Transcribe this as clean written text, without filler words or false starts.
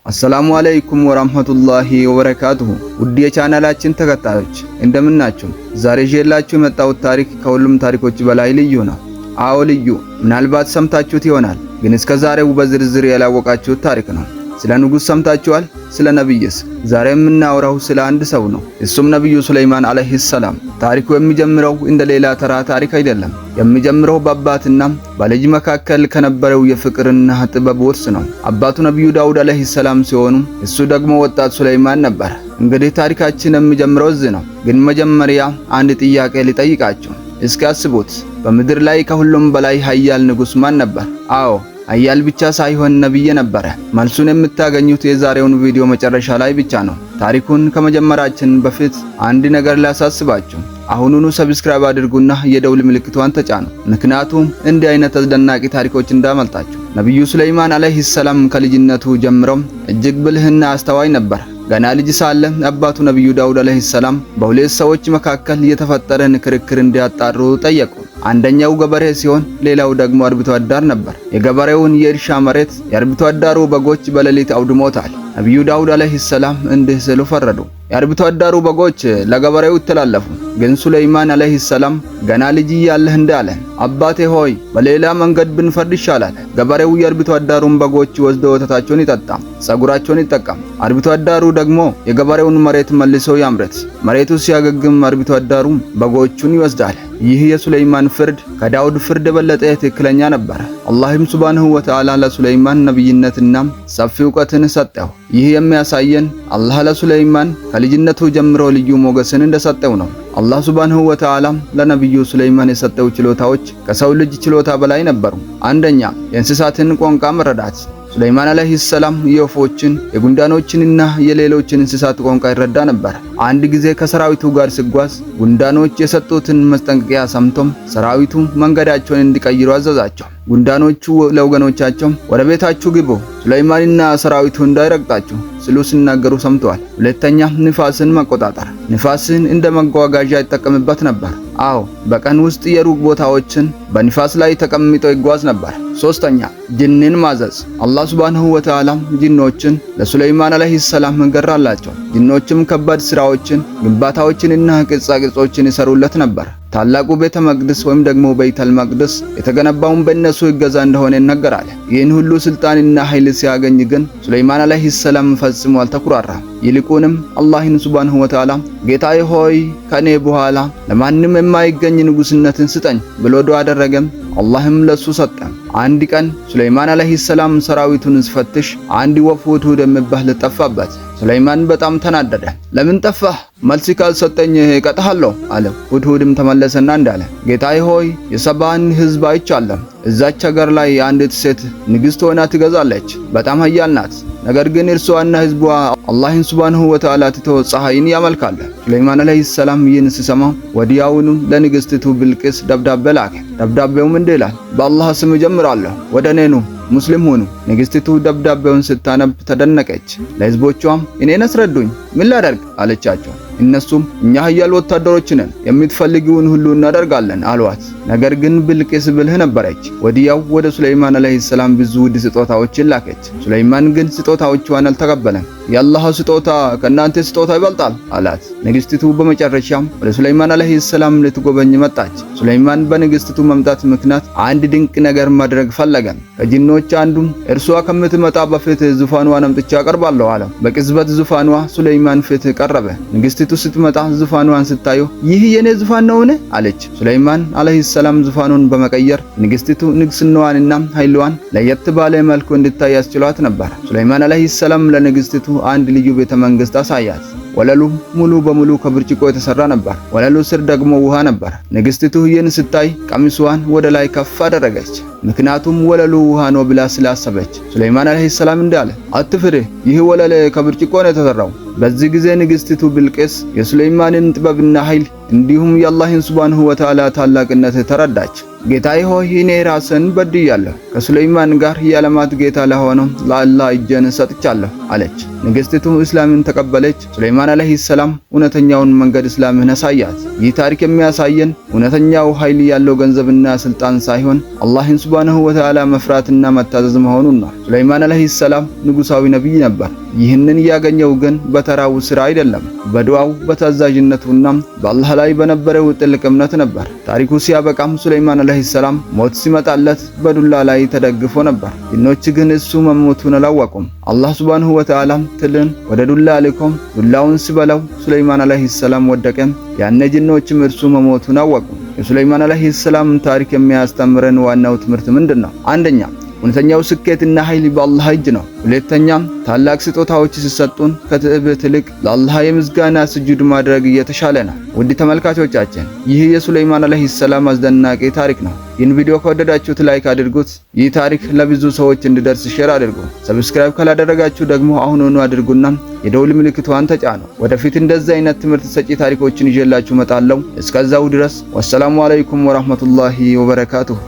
አሰላሙ አለይኩም ወራህመቱላሂ ወበረካቱሁ። ውድ የቻናላችን ተከታዮች እንደምን ናችሁ? ዛሬ ይዤላችሁ የመጣሁት ታሪክ ከሁሉም ታሪኮች በላይ ልዩ ነው። አዎ ልዩ። ምናልባት ሰምታችሁት ይሆናል፣ ግን እስከ ዛሬው በዝርዝር ያላወቃችሁት ታሪክ ነው። ስለ ንጉስ ሰምታችኋል? ስለ ነብይስ? ዛሬ የምናወራው ስለ አንድ ሰው ነው። እሱም ነብዩ ሱለይማን አለይሂ ሰላም። ታሪኩ የሚጀምረው እንደ ሌላ ተራ ታሪክ አይደለም። የሚጀምረው በአባትና በልጅ መካከል ከነበረው የፍቅርና ጥበብ ውርስ ነው። አባቱ ነብዩ ዳውድ አለይሂ ሰላም ሲሆኑ እሱ ደግሞ ወጣት ሱለይማን ነበር። እንግዲህ ታሪካችን የሚጀምረው እዚህ ነው። ግን መጀመሪያ አንድ ጥያቄ ልጠይቃችሁ። እስኪ አስቡት፣ በምድር ላይ ከሁሉም በላይ ኃያል ንጉስ ማን ነበር? አዎ ኃያል ብቻ ሳይሆን ነብይ ነበረ። መልሱን የምታገኙት የዛሬውን ቪዲዮ መጨረሻ ላይ ብቻ ነው። ታሪኩን ከመጀመራችን በፊት አንድ ነገር ላሳስባችሁ። አሁኑኑ ሰብስክራይብ አድርጉና የደውል ምልክቷን ተጫኑ። ምክንያቱም እንዲህ አይነት አስደናቂ ታሪኮች እንዳመልጣችሁ። ነብዩ ሱለይማን አለይሂ ሰላም ከልጅነቱ ጀምሮ እጅግ ብልህና አስተዋይ ነበር። ገና ልጅ ሳለ አባቱ ነብዩ ዳውድ አለይሂ ሰላም በሁለት ሰዎች መካከል የተፈጠረን ክርክር እንዲያጣሩ ጠየቁ። አንደኛው ገበሬ ሲሆን ሌላው ደግሞ አርብቶ አደር ነበር። የገበሬውን የእርሻ መሬት የአርብቶ አደሩ በጎች በሌሊት አውድሞታል። ነብዩ ዳውድ አለይሂ ሰላም እንዲህ ሲሉ ፈረዱ። የአርብቶ አደሩ በጎች ለገበሬው ተላለፉ። ግን ሱለይማን አለይሂ ሰላም ገና ልጅ እያለ እንዳለ፣ አባቴ ሆይ በሌላ መንገድ ብንፈርድ ይሻላል። ገበሬው የአርብቶ አደሩን በጎች ወስዶ ወተታቸውን ይጠጣም፣ ጸጉራቸውን ይጠቀም። አርብቶ አደሩ ደግሞ የገበሬውን መሬት መልሶ ያምረት። መሬቱ ሲያገግም አርብቶ አደሩ በጎቹን ይወስዳል። ይህ የሱለይማን ፍርድ ከዳውድ ፍርድ የበለጠ ትክክለኛ ነበር። አላህም ሱብሃነሁ ወተዓላ ለሱለይማን ነብይነትና ሰፊ ዕውቀትን ሰጠው። ይህ የሚያሳየን አላህ ለሱለይማን ከልጅነቱ ጀምሮ ልዩ ሞገስን እንደሰጠው ነው። አላህ ሱብሃነሁ ወተዓላ ለነብዩ ሱለይማን የሰጠው ችሎታዎች ከሰው ልጅ ችሎታ በላይ ነበሩ። አንደኛ፣ የእንስሳትን ቋንቋ መረዳት። ሱለይማን አለይሂ ሰላም የወፎችን፣ የጉንዳኖችንና የሌሎችን እንስሳት ቋንቋ ይረዳ ነበር። አንድ ጊዜ ከሰራዊቱ ጋር ሲጓዝ ጉንዳኖች የሰጡትን ማስጠንቀቂያ ሰምቶም ሰራዊቱ መንገዳቸውን እንዲቀይሩ አዘዛቸው። ጉንዳኖቹ ለወገኖቻቸው ወደ ቤታችሁ ግቡ፣ ሱለይማንና ሰራዊቱ እንዳይረግጣችሁ ሲሉ ሲናገሩ ሰምተዋል። ሁለተኛ፣ ንፋስን መቆጣጠር። ንፋስን እንደ መጓጓዣ ይጠቀምበት ነበር። አዎ በቀን ውስጥ የሩቅ ቦታዎችን በንፋስ ላይ ተቀምጦ ይጓዝ ነበር። ሶስተኛ፣ ጅንን ማዘዝ። አላህ ሱብሃነሁ ወተዓላ ጂኖችን ለሱለይማን አለይሂ ሰላም ገራላቸው። ጂኖችም ከባድ ስራዎችን፣ ግንባታዎችንና ቅርጻቅርጾችን ይሰሩለት ነበር። ታላቁ ቤተ መቅደስ ወይም ደግሞ በይተል መቅደስ የተገነባውን በእነሱ እገዛ እንደሆነ ይነገራል። ይህን ሁሉ ስልጣንና ኃይል ሲያገኝ ግን ሱለይማን አለይሂ ሰላም ፈጽሞ አልተኩራራም። ይልቁንም አላህን ሱብሃነሁ ወተዓላ ጌታዬ ሆይ ከኔ በኋላ ለማንም የማይገኝ ንጉስነትን ስጠኝ ብሎ ዱዓ አደረገም። አላህም ለሱ ሰጠ። አንድ ቀን ሱለይማን አለይሂ ሰላም ሰራዊቱን ሲፈትሽ አንድ ወፍ ሁድሁድ የሚባል ጠፋበት። ሱለይማን በጣም ተናደደ። ለምን ጠፋህ? መልስ ካልሰጠኝ እቀጣሃለሁ አለ። ሁድሁድም ተመለሰና እንዳለ ጌታዬ ሆይ የሰባን ህዝብ አይቻለሁ። እዛች ሀገር ላይ አንዲት ሴት ንግስት ሆና ትገዛለች። በጣም ኃያል ናት። ነገር ግን እርሷና ህዝቧ አላህን ሱብሃነሁ ወተዓላ ትቶ ፀሐይን ያመልካሉ። ሱለይማን አለይሂ ሰላም ይህን ሲሰማ ወዲያውኑ ለንግስቲቱ ብልቅስ ደብዳቤ ላከ። ደብዳቤውም እንዲህ ይላል፣ በአላህ ስም እጀምራለሁ፣ ወደ እኔ ኑ፣ ሙስሊም ሁኑ። ንግስቲቱ ደብዳቤውን ስታነብ ተደነቀች። ለህዝቦቿም እኔን አስረዱኝ፣ ምን ላደርግ አለቻቸው። እነሱም እኛ ኃያል ወታደሮች ነን፣ የምትፈልጊውን ሁሉ እናደርጋለን አሏት። ነገር ግን ብልቅስ ብልህ ነበረች። ወዲያው ወደ ሱለይማን አለይሂ ሰላም ብዙ ውድ ስጦታዎችን ላከች። ሱለይማን ግን ስጦታዎቿን አልተቀበለም። የአላህ ስጦታ ከእናንተ ስጦታ ይበልጣል አላት። ንግስቲቱ በመጨረሻም ወደ ሱለይማን አለይሂ ሰላም ልትጎበኝ መጣች። ሱለይማን በንግስቲቱ መምጣት ምክንያት አንድ ድንቅ ነገር ማድረግ ፈለገ። ከጂኖች አንዱ እርሷ ከምትመጣ በፊት ዙፋኗን አምጥቼ አቀርባለሁ አለ። በቅጽበት ዙፋኗ ሱለይማን ፊት ቀረበ። ንግስቲቱ ስትመጣ ዙፋኗን ስታየው ይህ የኔ ዙፋን ነውን? አለች። ሱለይማን አለይሂ ሰላም ዙፋኑን በመቀየር ንግስቲቱ ንግስናዋንና ኃይሏን ለየት ባለ መልኩ እንድታይ ያስችሏት ነበር። ሱለይማን አለይሂ ሰላም ለንግስቲቱ አንድ ልዩ ቤተ መንግስት አሳያት። ወለሉ ሙሉ በሙሉ ከብርጭቆ የተሰራ ነበር። ወለሉ ስር ደግሞ ውሃ ነበር። ንግስቲቱ ይህን ስታይ ቀሚሷን ወደ ላይ ከፍ አደረገች። ምክንያቱም ወለሉ ውሃ ነው ብላ ስላሰበች። ሱለይማን አለይሂ ሰላም እንዳለ አትፍሪ፣ ይህ ወለል ከብርጭቆ ነው የተሰራው። በዚህ ጊዜ ንግስቲቱ ብልቅስ የሱለይማንን ጥበብና ኃይል እንዲሁም የአላህን ሱብሃነሁ ወተዓላ ታላቅነት ተረዳች። ጌታዬ ሆይ እኔ ራስን በድያለሁ። ከሱለይማን ጋር የዓለማት ጌታ ለሆነው ለአላህ እጄን ሰጥቻለሁ። አለች። ንግስቲቱ እስላምን ተቀበለች። ሱለይማን አለይሂ ሰላም እውነተኛውን መንገድ እስላምን አሳያት። ይህ ታሪክ የሚያሳየን እውነተኛው ኃይል ያለው ገንዘብና ስልጣን ሳይሆን አላህን ሱብሃነሁ ወተዓላ መፍራትና መታዘዝ መሆኑን ነው። ሱለይማን አለይሂ ሰላም ንጉሳዊ ነብይ ነበር። ይህንን ያገኘው ግን በተራው ስራ አይደለም፣ በዱዓው በታዛዥነቱና በአላህ ላይ በነበረው ጥልቅ እምነት ነበር። ታሪኩ ሲያበቃም ሱለይማን አለይሂ ሰላም ሞት ሲመጣለት በዱላ ላይ ተደግፎ ነበር። ጅኖች ግን እሱ መሞቱን አላወቁም። አላህ ሱብሃነሁ ወተዓላ ትልን ወደ ዱላ ልኮም ዱላውን ሲበላው ሱለይማን አለይሂ ሰላም ወደቀ። ያነ ጅኖችም እርሱ መሞቱን አወቁ። የሱለይማን አለይሂ ሰላም ታሪክ የሚያስተምረን ዋናው ትምህርት ምንድነው? አንደኛ እውነተኛው ስኬትና ኃይል በአላህ እጅ ነው። ሁለተኛም ታላቅ ስጦታዎች ሲሰጡን ከትዕቢት ይልቅ ለአላህ የምስጋና ስጁድ ማድረግ የተሻለ ነው። ውድ ተመልካቾቻችን ይህ የሱለይማን አለይሂ ሰላም አስደናቂ ታሪክ ነው። ይህን ቪዲዮ ከወደዳችሁት ላይክ አድርጉት። ይህ ታሪክ ለብዙ ሰዎች እንዲደርስ ሼር አድርጉ። ሰብስክራይብ ካላደረጋችሁ ደግሞ አሁኑኑ አድርጉና የደውል ምልክቷን ተጫኑ። ወደፊት እንደዚህ አይነት ትምህርት ሰጪ ታሪኮችን ይዤላችሁ እመጣለሁ። እስከዛው ድረስ ወሰላሙ አለይኩም ወራህመቱላሂ ወበረካቱሁ።